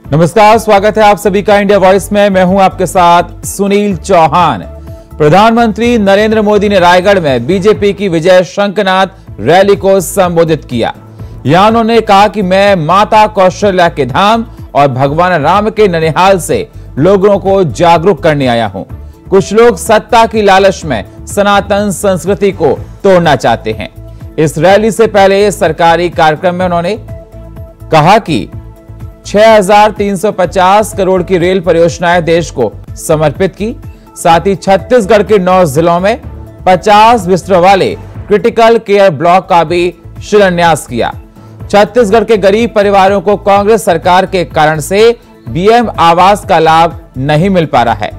नमस्कार, स्वागत है आप सभी का इंडिया वॉइस में। मैं हूं आपके साथ सुनील चौहान। प्रधानमंत्री नरेंद्र मोदी ने रायगढ़ में बीजेपी की विजय शंखनाद रैली को संबोधित किया। यहां उन्होंने कहा कि मैं माता कौशल्या के धाम और भगवान राम के ननिहाल से लोगों को जागरूक करने आया हूं। कुछ लोग सत्ता की लालच में सनातन संस्कृति को तोड़ना चाहते हैं। इस रैली से पहले सरकारी कार्यक्रम में उन्होंने कहा कि 6,350 करोड़ की रेल परियोजनाएं देश को समर्पित की। साथ ही छत्तीसगढ़ के 9 जिलों में 50 बिस्तरों वाले क्रिटिकल केयर ब्लॉक का भी शिलान्यास किया। छत्तीसगढ़ के गरीब परिवारों को कांग्रेस सरकार के कारण से बीएम आवास का लाभ नहीं मिल पा रहा है।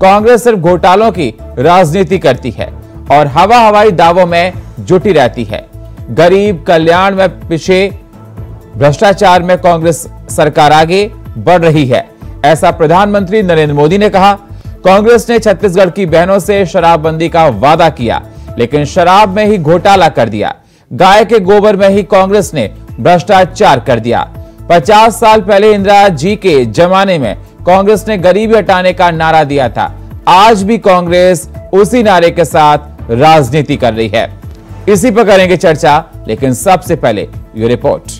कांग्रेस सिर्फ घोटालों की राजनीति करती है और हवाई दावों में जुटी रहती है। गरीब कल्याण में पीछे, भ्रष्टाचार में कांग्रेस सरकार आगे बढ़ रही है, ऐसा प्रधानमंत्री नरेंद्र मोदी ने कहा। कांग्रेस ने छत्तीसगढ़ की बहनों से शराबबंदी का वादा किया, लेकिन शराब में ही घोटाला कर दिया। गाय के गोबर में ही कांग्रेस ने भ्रष्टाचार कर दिया। 50 साल पहले इंदिरा जी के जमाने में कांग्रेस ने गरीबी हटाने का नारा दिया था। आज भी कांग्रेस उसी नारे के साथ राजनीति कर रही है। इसी पर करेंगे चर्चा, लेकिन सबसे पहले ये रिपोर्ट।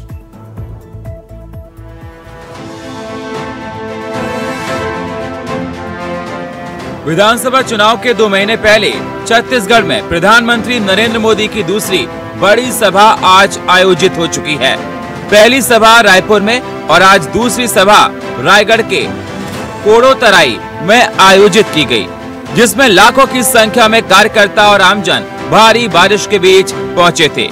विधानसभा चुनाव के 2 महीने पहले छत्तीसगढ़ में प्रधानमंत्री नरेंद्र मोदी की दूसरी बड़ी सभा आज आयोजित हो चुकी है। पहली सभा रायपुर में और आज दूसरी सभा रायगढ़ के कोड़ोतराई में आयोजित की गई, जिसमें लाखों की संख्या में कार्यकर्ता और आमजन भारी बारिश के बीच पहुंचे थे।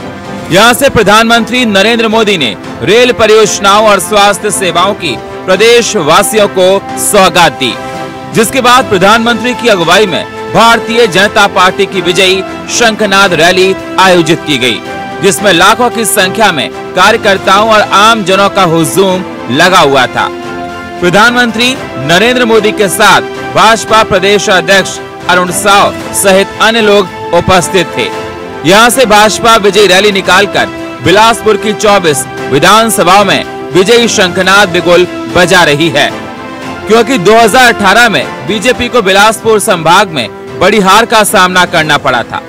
यहां से प्रधानमंत्री नरेंद्र मोदी ने रेल परियोजनाओं और स्वास्थ्य सेवाओं की प्रदेश वासियों को सौगात दी, जिसके बाद प्रधानमंत्री की अगुवाई में भारतीय जनता पार्टी की विजयी शंखनाद रैली आयोजित की गई, जिसमें लाखों की संख्या में कार्यकर्ताओं और आम जनों का हुजूम लगा हुआ था। प्रधानमंत्री नरेंद्र मोदी के साथ भाजपा प्रदेश अध्यक्ष अरुण साव सहित अन्य लोग उपस्थित थे। यहां से भाजपा विजयी रैली निकालकर बिलासपुर की 24 विधानसभाओं में विजयी शंखनाद बिगुल बजा रही है, क्योंकि 2018 में बीजेपी को बिलासपुर संभाग में बड़ी हार का सामना करना पड़ा था।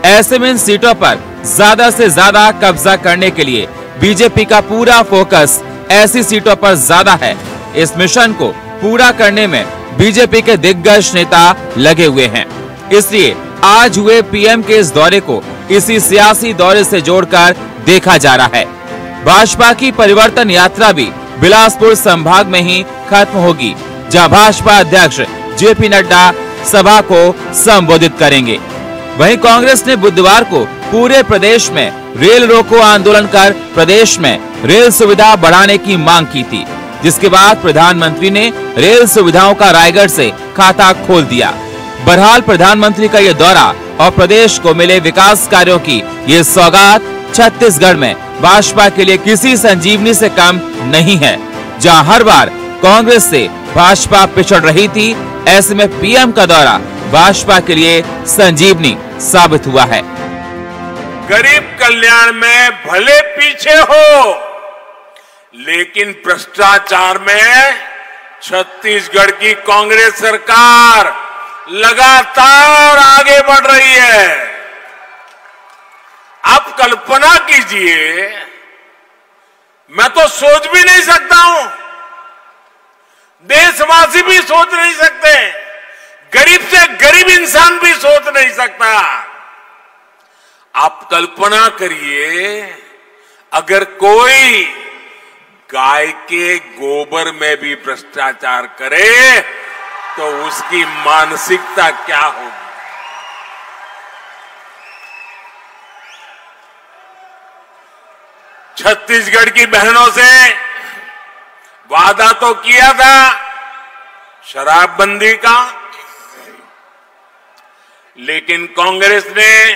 ऐसे में इन सीटों पर ज्यादा से ज्यादा कब्जा करने के लिए बीजेपी का पूरा फोकस ऐसी सीटों पर ज्यादा है। इस मिशन को पूरा करने में बीजेपी के दिग्गज नेता लगे हुए हैं। इसलिए आज हुए पीएम के इस दौरे को इसी सियासी दौरे से जोड़कर देखा जा रहा है। भाजपा की परिवर्तन यात्रा भी बिलासपुर संभाग में ही खत्म होगी, जहां भाजपा अध्यक्ष जेपी नड्डा सभा को संबोधित करेंगे। वहीं कांग्रेस ने बुधवार को पूरे प्रदेश में रेल रोको आंदोलन कर प्रदेश में रेल सुविधा बढ़ाने की मांग की थी, जिसके बाद प्रधानमंत्री ने रेल सुविधाओं का रायगढ़ से खाता खोल दिया। बहरहाल प्रधानमंत्री का ये दौरा और प्रदेश को मिले विकास कार्यों की ये सौगात छत्तीसगढ़ में भाजपा के लिए किसी संजीवनी से कम नहीं है। जहां हर बार कांग्रेस से भाजपा पिछड़ रही थी, ऐसे में पीएम का दौरा भाजपा के लिए संजीवनी साबित हुआ है। गरीब कल्याण में भले पीछे हो, लेकिन भ्रष्टाचार में छत्तीसगढ़ की कांग्रेस सरकार लगातार आगे बढ़ रही है। आप कल्पना कीजिए, मैं तो सोच भी नहीं सकता हूं, देशवासी भी सोच नहीं सकते, गरीब से गरीब इंसान भी सोच नहीं सकता। आप कल्पना करिए, अगर कोई गाय के गोबर में भी भ्रष्टाचार करे तो उसकी मानसिकता क्या होगी। छत्तीसगढ़ की बहनों से वादा तो किया था शराबबंदी का, लेकिन कांग्रेस ने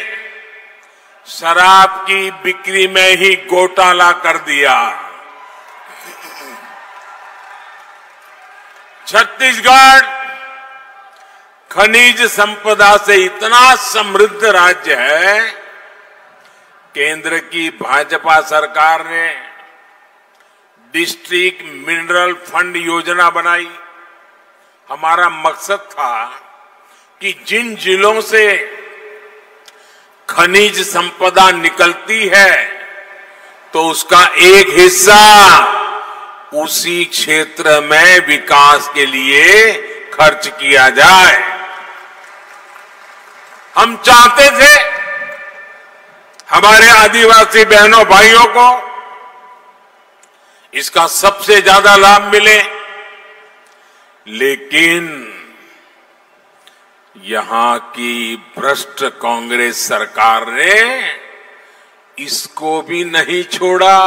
शराब की बिक्री में ही घोटाला कर दिया। छत्तीसगढ़ खनिज संपदा से इतना समृद्ध राज्य है, केंद्र की भाजपा सरकार ने डिस्ट्रिक्ट मिनरल फंड योजना बनाई। हमारा मकसद था कि जिन जिलों से खनिज संपदा निकलती है तो उसका एक हिस्सा उसी क्षेत्र में विकास के लिए खर्च किया जाए। हम चाहते थे हमारे आदिवासी बहनों भाइयों को इसका सबसे ज्यादा लाभ मिले, लेकिन यहां की भ्रष्ट कांग्रेस सरकार ने इसको भी नहीं छोड़ा।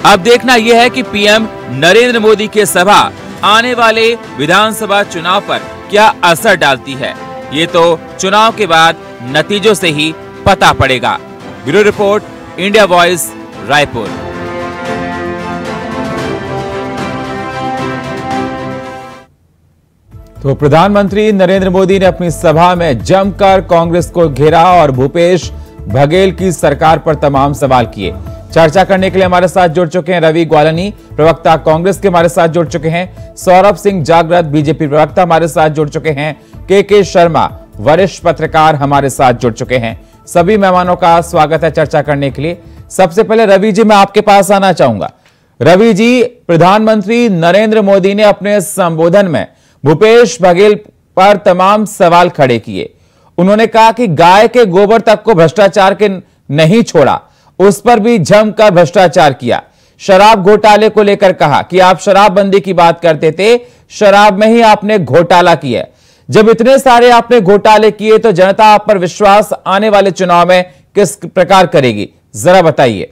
अब देखना यह है कि पीएम नरेंद्र मोदी की सभा आने वाले विधानसभा चुनाव पर क्या असर डालती है। ये तो चुनाव के बाद नतीजों से ही पता पड़ेगा। Bureau report, India voice, Raipur. तो प्रधानमंत्री नरेंद्र मोदी ने अपनी सभा में जमकर कांग्रेस को घेरा और भूपेश बघेल की सरकार पर तमाम सवाल किए। चर्चा करने के लिए हमारे साथ जुड़ चुके हैं रवि ग्वालनी, प्रवक्ता कांग्रेस के हमारे साथ जुड़ चुके हैं, सौरभ सिंह जागृत बीजेपी प्रवक्ता हमारे साथ जुड़ चुके हैं, के शर्मा वरिष्ठ पत्रकार हमारे साथ जुड़ चुके हैं। सभी मेहमानों का स्वागत है चर्चा करने के लिए। सबसे पहले रवि जी, मैं आपके पास आना चाहूंगा। रवि जी, प्रधानमंत्री नरेंद्र मोदी ने अपने संबोधन में भूपेश बघेल पर तमाम सवाल खड़े किए। उन्होंने कहा कि गाय के गोबर तक को भ्रष्टाचार के नहीं छोड़ा, उस पर भी जमकर भ्रष्टाचार किया। शराब घोटाले को लेकर कहा कि आप शराबबंदी की बात करते थे, शराब में ही आपने घोटाला किया। जब इतने सारे आपने घोटाले किए तो जनता आप पर विश्वास आने वाले चुनाव में किस प्रकार करेगी, जरा बताइए।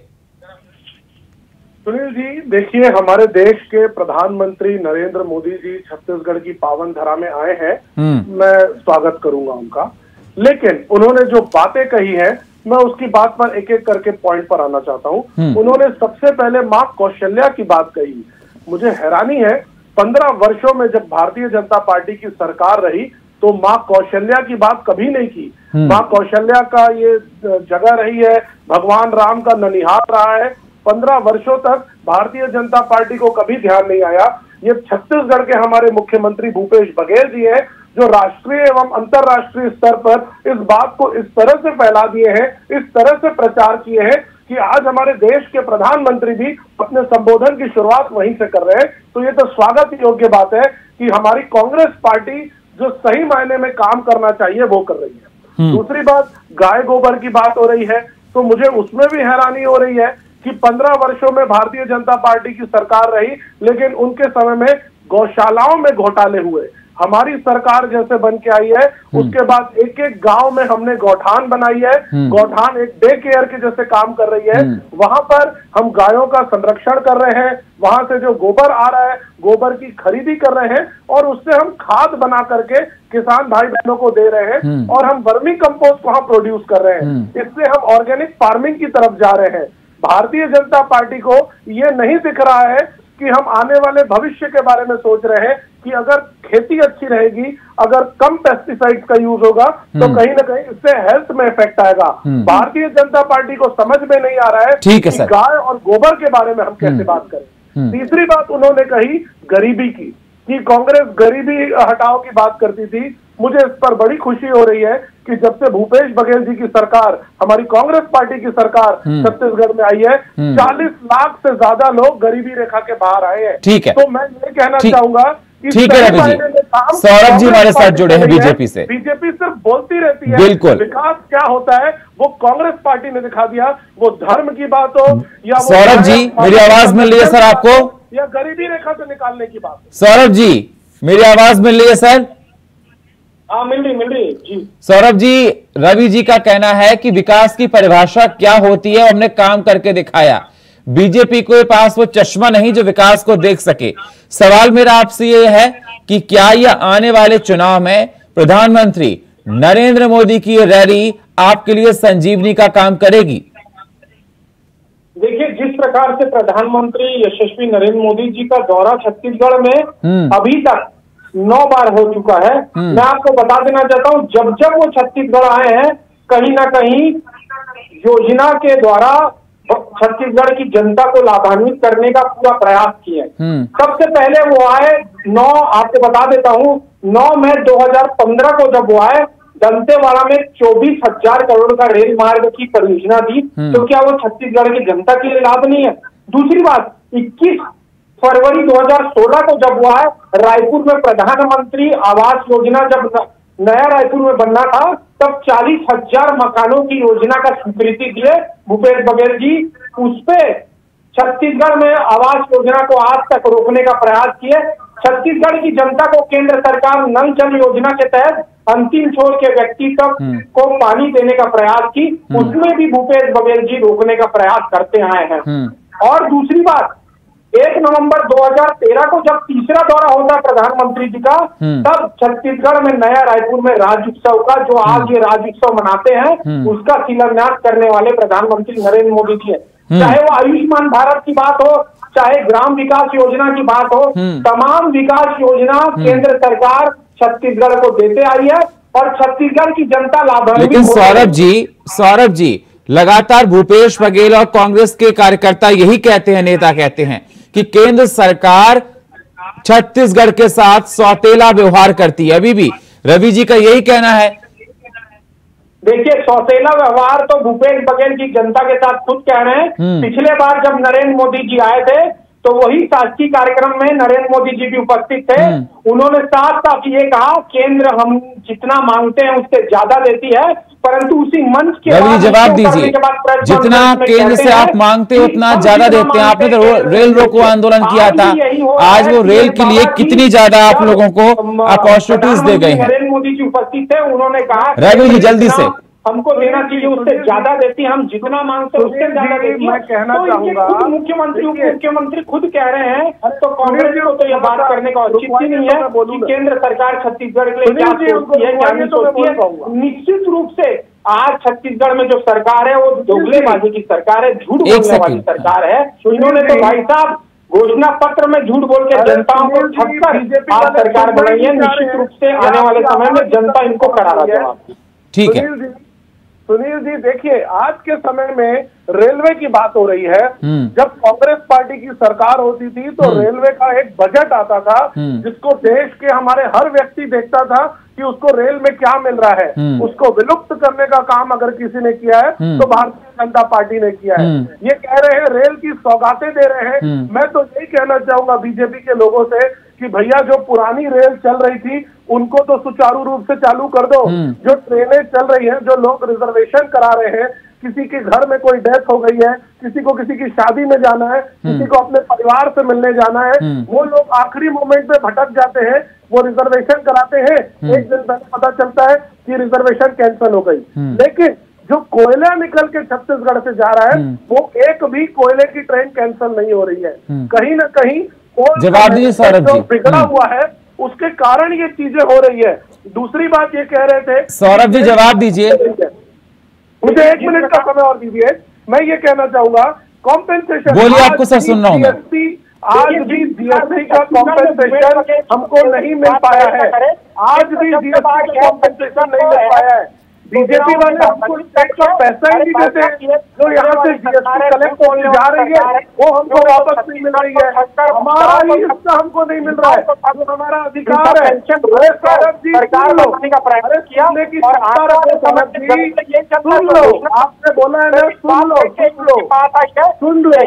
सुनील जी, देखिए, हमारे देश के प्रधानमंत्री नरेंद्र मोदी जी छत्तीसगढ़ की पावन धरा में आए हैं। मैं स्वागत करूंगा उनका, लेकिन उन्होंने जो बातें कही हैं, मैं उसकी बात पर एक एक करके पॉइंट पर आना चाहता हूं। उन्होंने सबसे पहले मां कौशल्या की बात कही। मुझे हैरानी है, 15 वर्षों में जब भारतीय जनता पार्टी की सरकार रही तो मां कौशल्या की बात कभी नहीं की। मां कौशल्या का ये जगह रही है, भगवान राम का ननिहाल रहा है। 15 वर्षों तक भारतीय जनता पार्टी को कभी ध्यान नहीं आया। ये छत्तीसगढ़ के हमारे मुख्यमंत्री भूपेश बघेल जी हैं जो राष्ट्रीय एवं अंतर्राष्ट्रीय स्तर पर इस बात को इस तरह से फैला दिए हैं, इस तरह से प्रचार किए हैं कि आज हमारे देश के प्रधानमंत्री भी अपने संबोधन की शुरुआत वहीं से कर रहे हैं। तो ये तो स्वागत योग्य बात है कि हमारी कांग्रेस पार्टी जो सही मायने में काम करना चाहिए वो कर रही है। दूसरी बात, गाय गोबर की बात हो रही है, तो मुझे उसमें भी हैरानी हो रही है कि 15 वर्षों में भारतीय जनता पार्टी की सरकार रही, लेकिन उनके समय में गौशालाओं में घोटाले हुए। हमारी सरकार जैसे बन के आई है उसके बाद एक एक गांव में हमने गौठान बनाई है। गौठान एक डे केयर के जैसे काम कर रही है। वहां पर हम गायों का संरक्षण कर रहे हैं, वहां से जो गोबर आ रहा है गोबर की खरीदी कर रहे हैं और उससे हम खाद बना करके किसान भाई बहनों को दे रहे हैं और हम वर्मी कंपोस्ट वहां प्रोड्यूस कर रहे हैं। इससे हम ऑर्गेनिक फार्मिंग की तरफ जा रहे हैं। भारतीय जनता पार्टी को ये नहीं दिख रहा है कि हम आने वाले भविष्य के बारे में सोच रहे हैं कि अगर खेती अच्छी रहेगी, अगर कम पेस्टिसाइड्स का यूज होगा तो कहीं ना कहीं इससे हेल्थ में इफेक्ट आएगा। भारतीय जनता पार्टी को समझ में नहीं आ रहा है कि गाय और गोबर के बारे में हम कैसे बात करें। तीसरी बात उन्होंने कही गरीबी की, कि कांग्रेस गरीबी हटाओ की बात करती थी। मुझे इस पर बड़ी खुशी हो रही है कि जब से भूपेश बघेल जी की सरकार, हमारी कांग्रेस पार्टी की सरकार छत्तीसगढ़ में आई है, 40 लाख से ज्यादा लोग गरीबी रेखा के बाहर आए हैं। ठीक है, तो मैं ये कहना चाहूंगा कि ठीक है रवि जी, सौरभ जी हमारे साथ जुड़े हैं बीजेपी से। बीजेपी सिर्फ बोलती रहती है, बिल्कुल विकास क्या होता है वो कांग्रेस पार्टी ने दिखा दिया। वो धर्म की बात हो या सौरभ जी मेरी आवाज मिल रही है सर आपको, या गरीबी रेखा से निकालने की बात। सौरभ जी मेरी आवाज मिल रही है सर? हाँ मिल रही जी। सौरभ जी, रवि जी का कहना है कि विकास की परिभाषा क्या होती है हमने काम करके दिखाया। बीजेपी के पास वो चश्मा नहीं जो विकास को देख सके। सवाल मेरा आपसे ये है कि क्या यह आने वाले चुनाव में प्रधानमंत्री नरेंद्र मोदी की रैली आपके लिए संजीवनी का काम करेगी? देखिए, जिस प्रकार से प्रधानमंत्री यशस्वी नरेंद्र मोदी जी का दौरा छत्तीसगढ़ में अभी तक 9 बार हो चुका है। मैं आपको बता देना चाहता हूं, जब वो छत्तीसगढ़ आए हैं कहीं ना कहीं योजना के द्वारा छत्तीसगढ़ की जनता को लाभान्वित करने का पूरा प्रयास किए। सबसे पहले वो आए आपको बता देता हूँ 9 मई 2015 को जब वो आए, दंतेवाड़ा में 24,000 करोड़ का रेल मार्ग की परियोजना दी। तो क्या वो छत्तीसगढ़ की जनता के लिए लाभ नहीं है? दूसरी बात, 21 फरवरी 2016 को जब वो आए, रायपुर में प्रधानमंत्री आवास योजना जब नया रायपुर में बनना था, तब 40,000 मकानों की योजना का स्वीकृति दिए भूपेश बघेल जी। उसपे छत्तीसगढ़ में आवास योजना को आज तक रोकने का प्रयास किए। छत्तीसगढ़ की जनता को केंद्र सरकार नल जल योजना के तहत अंतिम छोर के व्यक्ति तक को पानी देने का प्रयास की, उसमें भी भूपेश बघेल जी रोकने का प्रयास करते आए हैं। और दूसरी बात, 1 नवंबर 2013 को जब तीसरा दौरा होता है प्रधानमंत्री जी का, तब छत्तीसगढ़ में नया रायपुर में राज्य उत्सव का, जो आज ये राज्य उत्सव मनाते हैं, उसका शिलान्यास करने वाले प्रधानमंत्री नरेंद्र मोदी जी है। चाहे वो आयुष्मान भारत की बात हो, चाहे ग्राम विकास योजना की बात हो, तमाम विकास योजना केंद्र सरकार छत्तीसगढ़ को देते आई है और छत्तीसगढ़ की जनता लाभान्वित। लेकिन सौरभ जी लगातार भूपेश बघेल और कांग्रेस के कार्यकर्ता यही कहते हैं, नेता कहते हैं कि केंद्र सरकार छत्तीसगढ़ के साथ सौतेला व्यवहार करती है। अभी भी रवि जी का यही कहना है। देखिए, सौतेला व्यवहार तो भूपेश बघेल जी जनता के साथ खुद कह रहे हैं। पिछले बार जब नरेंद्र मोदी जी आए थे तो वही शासकीय कार्यक्रम में नरेंद्र मोदी जी भी उपस्थित थे। उन्होंने साफ साफ ये कहा, केंद्र हम जितना मांगते हैं उससे ज्यादा देती है, परंतु उसी मंच के बाद जवाब दीजिए, जितना केंद्र से आप मांगते हो उतना ज्यादा देते हैं। आपने तो रेल रोको आंदोलन किया था, आज वो रेल के लिए कितनी ज्यादा आप लोगों को अपॉर्चुनिटीज दे गए हैं। नरेंद्र मोदी जी उपस्थित थे, उन्होंने कहा रवि जी जल्दी से हमको देना चाहिए, उससे ज्यादा देती है, हम जितना मांगते हैं उससे ज्यादा देती है। मैं कहना चाहूंगा, मुख्यमंत्री उप मुख्यमंत्री खुद कह रहे हैं, तो कांग्रेस को तो यह बात करने का औचित्य नहीं है कि केंद्र सरकार छत्तीसगढ़ के लिए क्या सोचती है, क्या नहीं सोचती है। निश्चित रूप से आज छत्तीसगढ़ में जो सरकार है वो दोगलेबाजी की सरकार है, झूठ बोलने वाली सरकार है। इन्होंने तो भाई साहब घोषणा पत्र में झूठ बोल के जनताओं को ठगकर आज सरकार बनाई है। निश्चित रूप से आने वाले समय में जनता इनको करारा जवाब। ठीक है सुनील जी, देखिए आज के समय में रेलवे की बात हो रही है। जब कांग्रेस पार्टी की सरकार होती थी तो रेलवे का एक बजट आता था जिसको देश के हमारे हर व्यक्ति देखता था कि उसको रेल में क्या मिल रहा है। उसको विलुप्त करने का काम अगर किसी ने किया है तो भारतीय जनता पार्टी ने किया है। ये कह रहे हैं रेल की सौगातें दे रहे हैं। मैं तो यही कहना चाहूंगा बीजेपी के लोगों से कि भैया जो पुरानी रेल चल रही थी उनको तो सुचारू रूप से चालू कर दो। जो ट्रेनें चल रही हैं, जो लोग रिजर्वेशन करा रहे हैं, किसी के घर में कोई डेथ हो गई है, किसी को किसी की शादी में जाना है, किसी को अपने परिवार से मिलने जाना है, वो लोग आखिरी मोमेंट पे भटक जाते हैं, वो रिजर्वेशन कराते हैं, एक दिन पहले पता चलता है कि रिजर्वेशन कैंसिल हो गई। लेकिन जो कोयला निकल के छत्तीसगढ़ से जा रहा है वो एक भी कोयले की ट्रेन कैंसिल नहीं हो रही है। कहीं ना कहीं जवाब दीजिए सौरभ जी। बिगड़ा हुआ है, उसके कारण ये चीजें हो रही है। दूसरी बात ये कह रहे थे, सौरभ जी जवाब दीजिए, मुझे 1 मिनट का समय और दीजिए। मैं ये कहना चाहूंगा कॉम्पेंसेशन, बोलिए, आपको सर सुन रहा हूँ मैं। आज भी जीएसटी का कॉम्पेंसेशन हमको नहीं मिल पाया है। आज भी जीएसटी का कॉम्पेंसेशन नहीं मिल पाया है। बीजेपी वाले हमको टैक्स का पैसा ही नहीं देते। जो यहाँ से जीएसटी कलेक्ट होने जा रही है वो हमको वापस नहीं मिल रही है। हमारा ही हिस्सा हमको नहीं मिल रहा है, जो हमारा अधिकार है। सरकार लो, अरे सुनने की सुन लो, आपने बोला है ना, सुन लो सुन लो।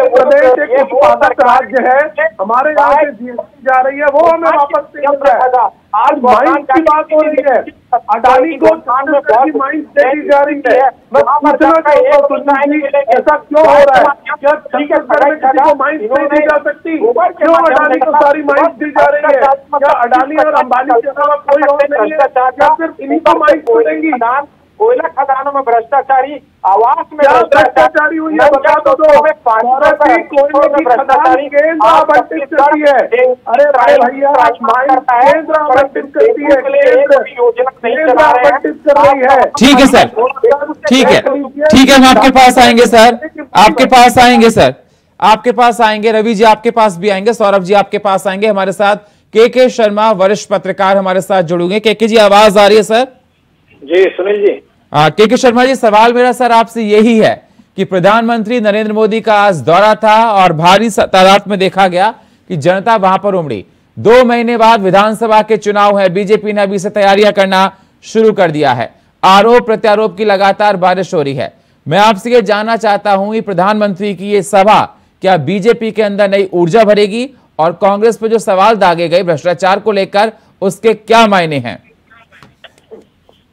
प्रदेश एक उत्पादक राज्य है, हमारे यहाँ से जीएसटी जा रही है वो हमें वापस नहीं मिल रहा है। आज माइंस की बात हो रही है, अडानी को माइंस दे दी जा रही है। मैं पूछना चाहूंगा ऐसा क्यों हो रहा है? क्या छत्तीसगढ़ में किसी को माइंस नहीं दी जा सकती? क्यों अडानी को सारी माइंस दी जा रही है? क्या अडानी और अंबानी के अलावा कोई और नहीं है? क्या सिर्फ इन्हीं को माइंस मिलेंगी? कोयला खदानों में भ्रष्टाचारी, आवास में भ्रष्टाचारी हुई है, बता दो। कोयले की खदान केंद्र आवंटित करती है। अरे भाई भैया, केंद्र आवंटित करती है, केंद्र आवंटित कर रही है। ठीक है सर, ठीक है, ठीक है, हम आपके पास आएंगे सर, आपके पास आएंगे सर, आपके पास आएंगे। रवि जी आपके पास भी आएंगे, सौरभ जी आपके पास आएंगे। हमारे साथ के शर्मा वरिष्ठ पत्रकार हमारे साथ जुड़ेंगे। के जी आवाज आ रही है सर? जी सुनील जी। के शर्मा जी, सवाल मेरा सर आपसे यही है कि प्रधानमंत्री नरेंद्र मोदी का आज दौरा था और भारी तादाद में देखा गया कि जनता वहां पर उमड़ी। 2 महीने बाद विधानसभा के चुनाव है, बीजेपी ने अभी से तैयारियां करना शुरू कर दिया है, आरोप प्रत्यारोप की लगातार बारिश हो रही है। मैं आपसे ये जानना चाहता हूं कि प्रधानमंत्री की ये सभा क्या बीजेपी के अंदर नई ऊर्जा भरेगी और कांग्रेस पर जो सवाल दागे गए भ्रष्टाचार को लेकर उसके क्या मायने हैं?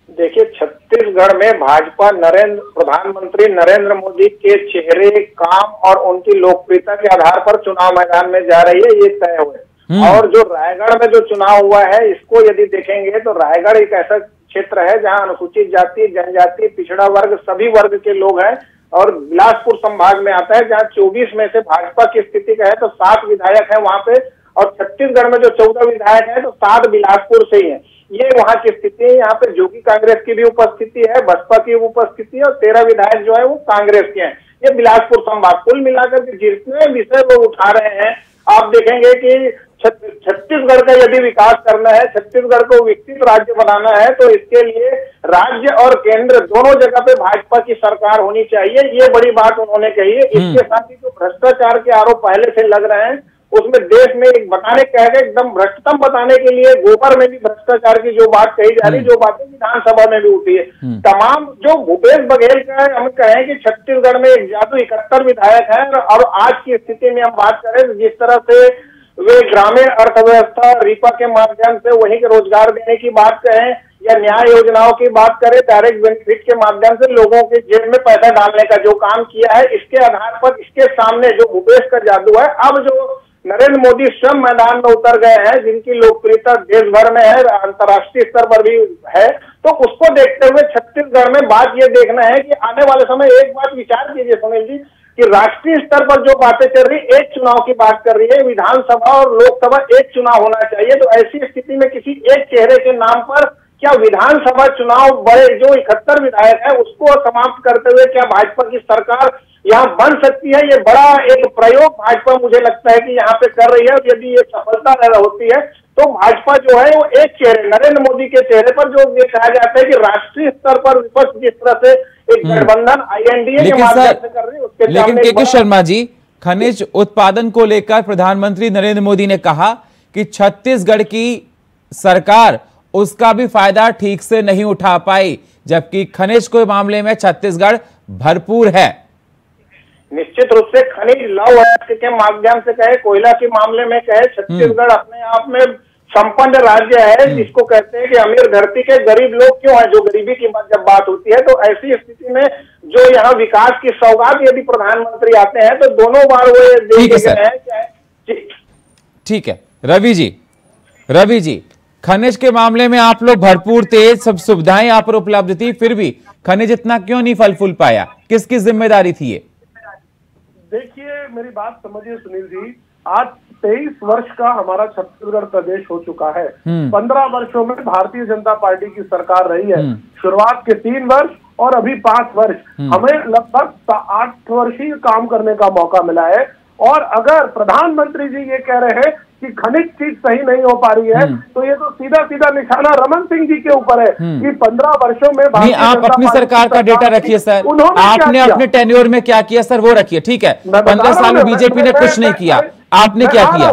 देखिए, छत्तीसगढ़ में भाजपा प्रधानमंत्री नरेंद्र मोदी के चेहरे, काम और उनकी लोकप्रियता के आधार पर चुनाव मैदान में जा रही है, ये तय हुए। और जो रायगढ़ में जो चुनाव हुआ है, इसको यदि देखेंगे तो रायगढ़ एक ऐसा क्षेत्र है जहां अनुसूचित जाति, जनजाति, पिछड़ा वर्ग, सभी वर्ग के लोग हैं और बिलासपुर संभाग में आता है जहां 24 में से भाजपा की स्थिति का है तो 7 विधायक है वहां पे, और छत्तीसगढ़ में जो 14 विधायक है तो 7 बिलासपुर से ही है। ये वहां की स्थिति है। यहाँ पे जोगी कांग्रेस की भी उपस्थिति है, बसपा की उपस्थिति है और 13 विधायक जो है वो कांग्रेस के हैं। ये बिलासपुर संभाग, कुल मिलाकर के जितने विषय वो उठा रहे हैं, आप देखेंगे कि छत्तीसगढ़ का यदि विकास करना है, छत्तीसगढ़ को विकसित राज्य बनाना है, तो इसके लिए राज्य और केंद्र दोनों जगह पे भाजपा की सरकार होनी चाहिए। ये बड़ी बात उन्होंने कही है। इसके साथ ही जो भ्रष्टाचार के आरोप पहले से लग रहे हैं, उसमें देश में एक बताने कहेगा एकदम भ्रष्टतम बताने के लिए गोबर में भी भ्रष्टाचार की जो बात कही जा रही, जो बातें विधानसभा में भी उठी है, तमाम जो भूपेश बघेल का है, हम कहें कि छत्तीसगढ़ में एक जादू 71 विधायक है। और आज की स्थिति में हम बात करें जिस तरह से वे ग्रामीण अर्थव्यवस्था रीपा के माध्यम से वहीं के रोजगार देने की बात करें या न्याय योजनाओं की बात करें, डायरेक्ट बेनिफिट के माध्यम से लोगों के जेब में पैसा डालने का जो काम किया है, इसके आधार पर इसके सामने जो भूपेश का जादू है, अब जो नरेंद्र मोदी स्वयं मैदान में उतर गए हैं, जिनकी लोकप्रियता देश भर में है, अंतर्राष्ट्रीय स्तर पर भी है, तो उसको देखते हुए छत्तीसगढ़ में बात ये देखना है कि आने वाले समय एक बात विचार कीजिए सुनील जी कि राष्ट्रीय स्तर पर जो बातें चल रही, एक चुनाव की बात कर रही है, विधानसभा और लोकसभा एक चुनाव होना चाहिए। तो ऐसी स्थिति में किसी एक चेहरे के नाम पर क्या विधानसभा चुनाव बड़े जो 71 विधायक है उसको समाप्त करते हुए क्या भाजपा की सरकार यहाँ बन सकती है? ये बड़ा एक प्रयोग भाजपा मुझे लगता है कि यहाँ पे कर रही है। यदि ये सफलता होती है तो भाजपा जो है वो एक चेहरे, नरेंद्र मोदी के चेहरे पर, जो ये कहा जाता है कि राष्ट्रीय स्तर पर विपक्ष जिस तरह से एक गठबंधन INDA के माध्यम से कर रही है, उसके लेकिन के शर्मा जी, खनिज उत्पादन को लेकर प्रधानमंत्री नरेंद्र मोदी ने कहा कि छत्तीसगढ़ की सरकार उसका भी फायदा ठीक से नहीं उठा पाई, जबकि खनिज के मामले में छत्तीसगढ़ भरपूर है। निश्चित रूप से खनिज लव के माध्यम से कहे, कोयला के मामले में कहे, छत्तीसगढ़ अपने आप में संपन्न राज्य है, जिसको कहते हैं कि अमीर धरती के गरीब लोग क्यों है, जो गरीबी की जब बात होती है, तो ऐसी स्थिति में जो यहाँ विकास की सौगात यदि प्रधानमंत्री आते हैं तो दोनों बार वो देख गए हैं। ठीक है रवि जी, खनिज के मामले में आप लोग भरपूर तेज, सब सुविधाएं यहाँ पर उपलब्ध थी, फिर भी खनिज इतना क्यों नहीं फल फूल पाया? किसकी जिम्मेदारी थी ये? देखिए, मेरी बात समझिए सुनील जी, आज 23 वर्ष का हमारा छत्तीसगढ़ प्रदेश हो चुका है। 15 वर्षों में भारतीय जनता पार्टी की सरकार रही है। शुरुआत के 3 वर्ष और अभी 5 वर्ष, हमें लगभग 8 वर्ष ही काम करने का मौका मिला है। और अगर प्रधानमंत्री जी ये कह रहे हैं कि खनिज चीज सही नहीं हो पा रही है, तो ये तो सीधा सीधा निशाना रमन सिंह जी के ऊपर है कि 15 वर्षों में नहीं, आप अपनी सरकार का डेटा रखिए सर, आपने अपने टेन्योर में क्या किया सर वो रखिए, ठीक है। 15 साल में बीजेपी ने कुछ नहीं किया, आपने क्या किया?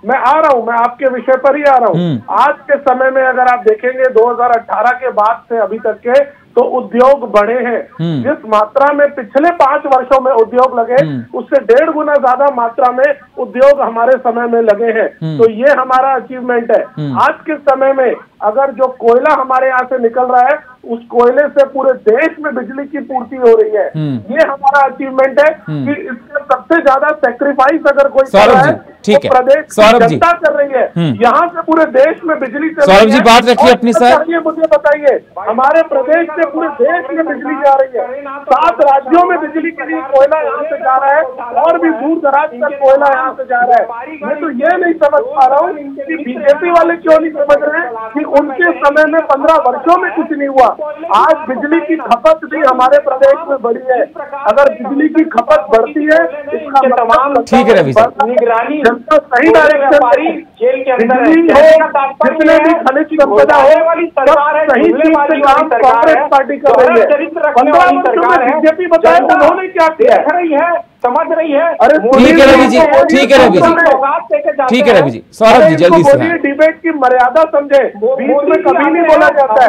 मैं आ रहा हूं, मैं आपके विषय पर ही आ रहा हूं। आज के समय में अगर आप देखेंगे 2018 के बाद से अभी तक के, तो उद्योग बढ़े हैं। जिस मात्रा में पिछले 5 वर्षों में उद्योग लगे, उससे 1.5 गुना ज्यादा मात्रा में उद्योग हमारे समय में लगे हैं। तो ये हमारा अचीवमेंट है। आज के समय में अगर जो कोयला हमारे यहाँ से निकल रहा है, उस कोयले से पूरे देश में बिजली की पूर्ति हो रही है, ये हमारा अचीवमेंट है कि इससे सबसे ज्यादा सेक्रीफाइस अगर कोई कर रहा है तो प्रदेश जनता कर रही है। यहाँ से पूरे देश में बिजली चल रही है। जी बात रखिए अपनी सर, मुझे बताइए, हमारे प्रदेश से पूरे देश में बिजली जा रही है, 7 राज्यों में बिजली के लिए कोयला यहाँ से जा रहा है, और भी दूर दराज तक कोयला यहाँ से जा रहा है। मैं तो ये नहीं समझ पा रहा हूँ कि बीजेपी वाले क्यों नहीं समझ रहे हैं कि उनके समय में 15 वर्षों में कुछ नहीं हुआ। आज बिजली की खपत भी हमारे प्रदेश में बढ़ी है। अगर बिजली की खपत बढ़ती है इसका मतलब ठीक है रवि निगरानी जनता सही डायरेक्शन जेल के अंदर बिजली हो, जितने भी खनिज संपदा हो, सब सही चीज से काम कांग्रेस पार्टी कर रही है। 15 वर्षों में बीजेपी बताए उन्होंने क्या किया रही है, समझ रही है। अरे ठीक है रवि जी, ठीक है रवि जी, ठीक है रवि जी। सौरभ जी जल्दी से डिबेट की मर्यादा समझे, बीच में कभी नहीं बोला जाता है।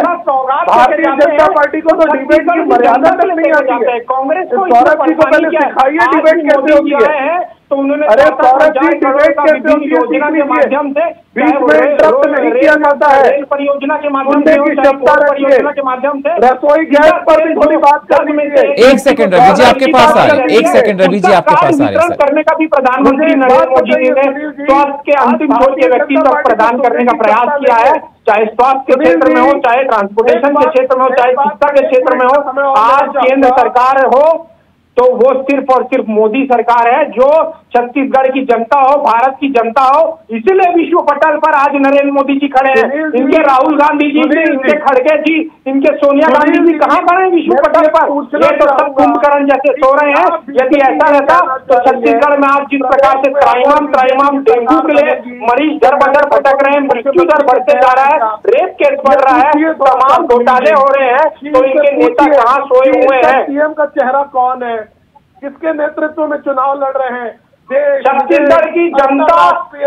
भारतीय जनता पार्टी को तो डिबेट की मर्यादा तक नहीं आती है। कांग्रेस को सौरभ जी को पहले सिखाइए डिबेट कैसे होती है। तो उन्होंने अरे सौरभ जी डिबेट कैसे होती है योजना के माध्यम से बीच में इंटरप्ट नहीं किया जाता है। परियोजना के माध्यम से, परियोजना के माध्यम से रसोई गैस पर भी थोड़ी बात करनी है। एक सेकंड रवि जी आपके पास आ रहे हैं, एक सेकंड रवि जी आपके पास आ रहे हैं। करने का भी प्रधानमंत्री नरेंद्र मोदी जी ने स्वास्थ्य के अंतिम छोर के व्यक्ति तक प्रदान करने का प्रयास किया है, चाहे स्वास्थ्य के क्षेत्र में हो, चाहे ट्रांसपोर्टेशन के क्षेत्र में हो, चाहे शिक्षा के क्षेत्र में हो। आज केंद्र सरकार हो तो वो सिर्फ और सिर्फ मोदी सरकार है, जो छत्तीसगढ़ की जनता हो, भारत की जनता हो, इसीलिए विश्व पटल पर आज नरेंद्र मोदी जी खड़े हैं। इनके राहुल गांधी जी, इनके खड़गे जी, इनके सोनिया गांधी जी कहाँ खड़े हैं विश्व पटल पर? ये तो सब कुंभकर्ण जैसे सो रहे हैं। यदि ऐसा रहता तो छत्तीसगढ़ में आज जिस प्रकार से त्राइमाम डेंगू के लिए मरीज दर बदर भटक रहे हैं, मृत्यु दर बढ़ते जा रहा है, रेप केस बढ़ रहा है, तमाम घोटाले हो रहे हैं, तो इनके नेता कहाँ सोए हुए हैं? सीएम का चेहरा कौन है? किसके नेतृत्व में चुनाव लड़ रहे हैं? छत्तीसगढ़ की जनता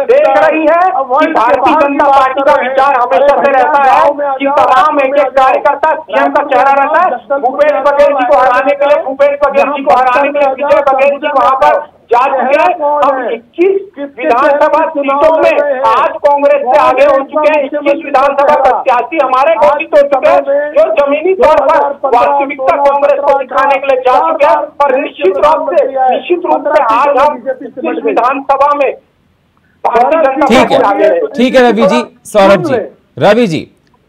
देख रही है कि भारतीय जनता पार्टी का विचार हमेशा से रहता है कि तमाम एक एक कार्यकर्ता सीएम का चेहरा रहता है। भूपेश बघेल जी को हराने के लिए, भूपेश बघेल जी को हराने के लिए विजय बघेल जी वहां पर जा चुके हैं। हम 21 विधानसभा सीटों में आज कांग्रेस से आगे हो चुके हैं। 21 विधानसभा प्रत्याशी हमारे घोषित हो चुके हैं, जो जमीनी तौर पर वास्तविकता कांग्रेस को दिखाने के लिए जा चुके हैं। और निश्चित रूप से आज हम इस विधानसभा में भारतीय जनता पार्टी ठीक है रवि जी। सौरभ जी,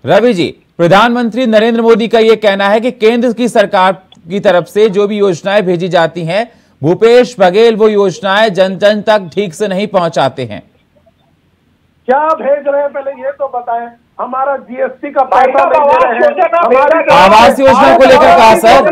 रवि जी, प्रधानमंत्री नरेंद्र मोदी का यह कहना है कि केंद्र की सरकार की तरफ से जो भी योजनाएं भेजी जाती हैं, भूपेश बघेल वो योजनाएं जन जन तक ठीक से नहीं पहुंचाते हैं। क्या भेज रहे हैं पहले ये तो बताएं। हमारा जीएसटी का पैसा आवास योजना को लेकर कहा सर,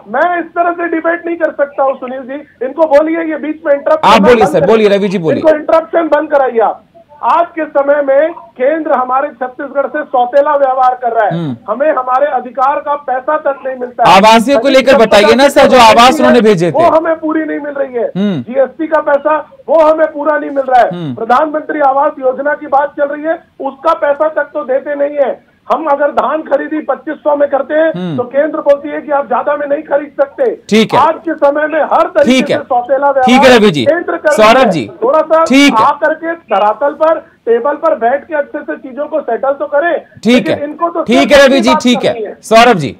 मैं इस तरह से डिबेट नहीं कर सकता हूँ सुनील जी। इनको बोलिए ये बीच में इंटरप्ट। आप बोलिए सर, बोलिए रवि जी बोलिए। इनको इंटरप्शन बंद कराइए आप। आज के समय में केंद्र हमारे छत्तीसगढ़ से सौतेला व्यवहार कर रहा है। हमें हमारे अधिकार का पैसा तक नहीं मिलता है। आवासीय को लेकर बताइए ना सर, जो आवास उन्होंने भेजे थे वो हमें पूरी नहीं मिल रही है। जीएसटी का पैसा वो हमें पूरा नहीं मिल रहा है। प्रधानमंत्री आवास योजना की बात चल रही है, उसका पैसा तक तो देते नहीं है। हम अगर धान खरीदी 2500 में करते हैं तो केंद्र बोलती है कि आप ज्यादा में नहीं खरीद सकते। ठीक है, आज के समय में हर तरीके से सौतेला व्यवहार। ठीक है रवि जी, सौरभ जी थोड़ा सा ठीक है, आकर के धरातल पर टेबल पर बैठ के अच्छे से चीजों को सेटल तो करें। ठीक है, इनको तो ठीक है रवि जी, ठीक है। सौरभ जी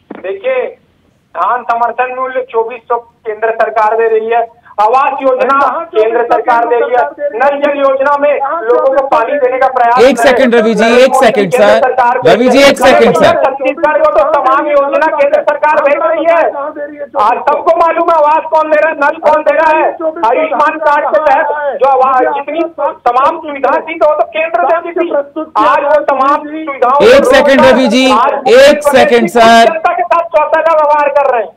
देखिए, धान समर्थन मूल्य 2400 केंद्र सरकार दे रही है। आवास योजना केंद्र सरकार दे रही है। नल जल योजना में लोगों को पानी देने का प्रयास। एक सेकंड रवि जी, एक सेकंड सर, रवि जी एक सेकंड सर। छत्तीसगढ़ को तो तमाम योजना केंद्र सरकार भेज रही है। आज सबको मालूम है आवास कौन दे रहा है, नल कौन दे रहा है। आयुष्मान कार्ड के तहत जो आवास जितनी तमाम सुविधाएं थी तो केंद्र देती थी। आज वो तमाम सुविधाओं। एक सेकंड रवि जी, एक सेकंड सर। जनता के साथ सौतेला व्यवहार कर रहे हैं।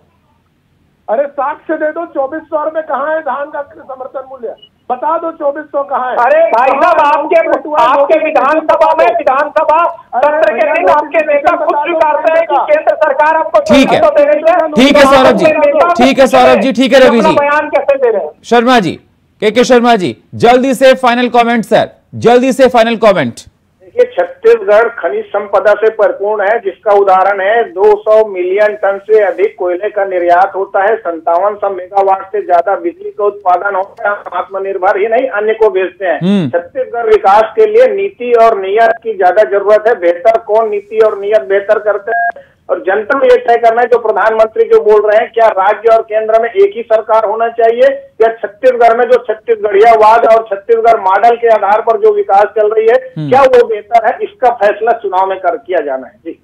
अरे साक्ष्य दे दो, 2400 रुपए कहाँ है धान का समर्थन मूल्य? बता दो 2400 कहाँ है? अरे भाई साहब, आपके विधानसभा में विधानसभा सत्र के दिन आपके नेता खुद स्वीकारते हैं कि केंद्र सरकार आपको ठीक है, ठीक है सौरभ जी, ठीक है सौरभ जी, ठीक है रवि जी। बयान कैसे दे रहे हैं? शर्मा जी, के शर्मा जी, जल्दी से फाइनल कमेंट सर, जल्दी से फाइनल कमेंट। छत्तीसगढ़ खनिज संपदा से परिपूर्ण है, जिसका उदाहरण है 200 मिलियन टन से अधिक कोयले का निर्यात होता है, 5700 मेगावाट से ज्यादा बिजली का उत्पादन होता है। आत्मनिर्भर ही नहीं, अन्य को बेचते हैं। छत्तीसगढ़ विकास के लिए नीति और नियत की ज्यादा जरूरत है। बेहतर कौन नीति और नियत बेहतर करते हैं और जनता को ये तय करना है। जो प्रधानमंत्री जो बोल रहे हैं, क्या राज्य और केंद्र में एक ही सरकार होना चाहिए या छत्तीसगढ़ में जो छत्तीसगढ़ियावाद और छत्तीसगढ़ मॉडल के आधार पर जो विकास चल रही है, क्या वो बेहतर है? इसका फैसला चुनाव में कर किया जाना है। जी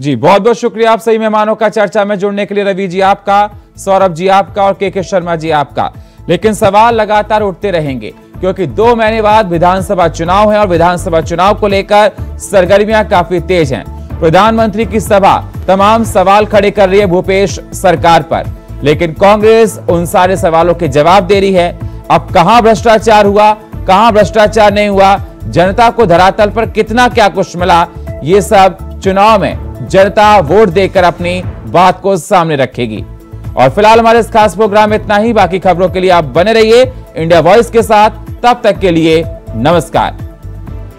जी बहुत बहुत शुक्रिया आप सही मेहमानों का चर्चा में जुड़ने के लिए। रवि जी आपका, सौरभ जी आपका और के शर्मा जी आपका। लेकिन सवाल लगातार उठते रहेंगे क्योंकि 2 महीने बाद विधानसभा चुनाव है और विधानसभा चुनाव को लेकर सरगर्मियां काफी तेज हैं। प्रधानमंत्री की सभा तमाम सवाल खड़े कर रही है भूपेश सरकार पर, लेकिन कांग्रेस उन सारे सवालों के जवाब दे रही है। अब कहां भ्रष्टाचार हुआ, कहां भ्रष्टाचार नहीं हुआ, जनता को धरातल पर कितना क्या कुछ मिला, ये सब चुनाव में जनता वोट देकर अपनी बात को सामने रखेगी। और फिलहाल हमारे इस खास प्रोग्राम में इतना ही। बाकी खबरों के लिए आप बने रहिए इंडिया वॉइस के साथ। तब तक के लिए नमस्कार।